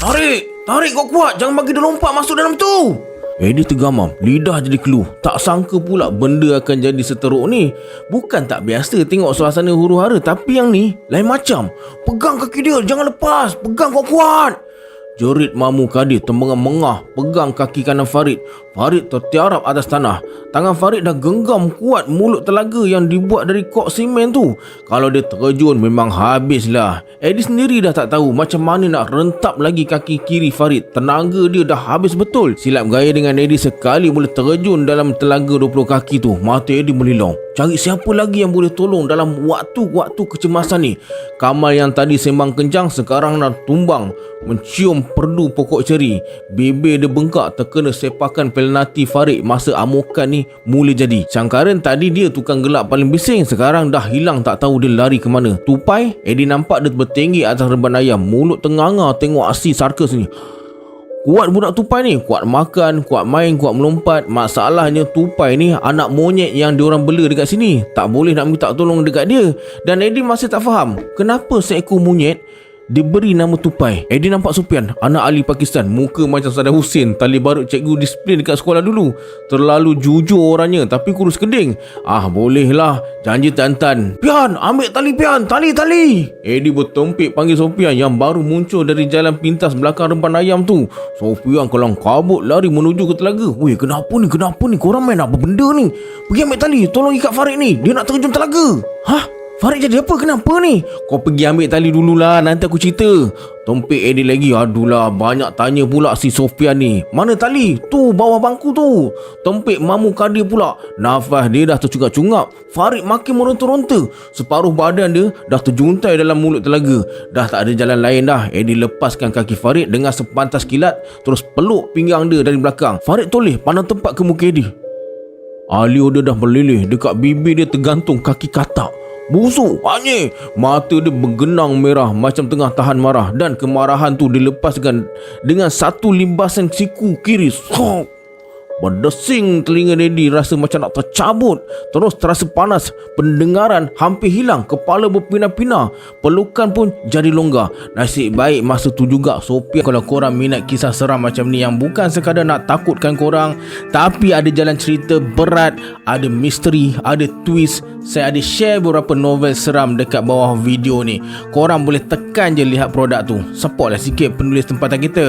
Tarik kuat-kuat, jangan bagi dia lompat masuk dalam tu. Eddie tergamam, lidah jadi keluh. Tak sangka pula benda akan jadi seteruk ni. Bukan tak biasa tengok suasana huru-hara, tapi yang ni lain macam. Pegang kaki dia, jangan lepas. Pegang kuat-kuat. Jerit Mamu Kadir termengah-mengah pegang kaki kanan Farid. Farid tertiarap atas tanah. Tangan Farid dah genggam kuat mulut telaga yang dibuat dari kok simen tu. Kalau dia terjun memang habislah. Eddie sendiri dah tak tahu macam mana nak rentap lagi kaki kiri Farid. Tenaga dia dah habis betul. Silap gaya dengan Eddie sekali boleh terjun dalam telaga 20 kaki tu. Mata Eddie melilong. Cari siapa lagi yang boleh tolong dalam waktu-waktu kecemasan ni. Kamal yang tadi sembang kencang sekarang dah tumbang mencium perdu pokok ceri. Bibir dia bengkak terkena sepakan penalti Farid masa amukan ni mula jadi. Sangkaran tadi dia tukang gelak paling bising, sekarang dah hilang tak tahu dia lari ke mana. Tupai, Eddie nampak dia bertinggi atas reban ayam, mulut tenganga tengok aksi sarkas ni. Kuat budak Tupai ni, kuat makan, kuat main, kuat melompat. Masalahnya Tupai ni anak monyet yang diorang bela dekat sini. Tak boleh nak minta tolong dekat dia. Dan Eddie masih tak faham kenapa seekor monyet diberi nama Tupai. Eddie nampak Sufian, anak ahli Pakistan, muka macam Saddam Hussein. Tali barut cikgu disiplin dekat sekolah dulu. Terlalu jujur orangnya tapi kurus keding. Bolehlah, janji Tan. Pian, ambil tali Pian, tali. Eddie bertompik panggil Sufian yang baru muncul dari jalan pintas belakang reban ayam tu. Sufian kelang kabut lari menuju ke telaga. Weh, kenapa ni? Korang main apa benda ni? Pergi ambil tali, tolong ikat Farid ni. Dia nak terjun telaga. Farid jadi apa? Kenapa ni? Kau pergi ambil tali dululah, nanti aku cerita. Tompik Eddie lagi. Adulah, banyak tanya pula si Sofian ni. Mana tali? Tu, bawah bangku tu. Tompik Mamu Kadir pula. Nafas dia dah tercungap-cungap. Farid makin meronta-ronta. Separuh badan dia dah terjuntai dalam mulut telaga. Dah tak ada jalan lain dah. Eddie lepaskan kaki Farid dengan sepantas kilat, terus peluk pinggang dia dari belakang. Farid toleh pandang tempat ke muka Eddie. Alio dia dah meleleh. Dekat bibir dia tergantung kaki katak. Busuk, anyih. Mata dia bergenang merah macam tengah tahan marah. Dan kemarahan tu dilepaskan dengan satu limbasan siku kiri. Berdesing telinga Eddie, rasa macam nak tercabut. Terus terasa panas. Pendengaran hampir hilang. Kepala berpinah-pinah. Pelukan pun jadi longgar. Nasib baik masa tu juga Sophia. Kalau korang minat kisah seram macam ni yang bukan sekadar nak takutkan korang, tapi ada jalan cerita berat, ada misteri, ada twist, saya ada share beberapa novel seram dekat bawah video ni. Korang boleh tekan je lihat produk tu. Supportlah sikit penulis tempatan kita.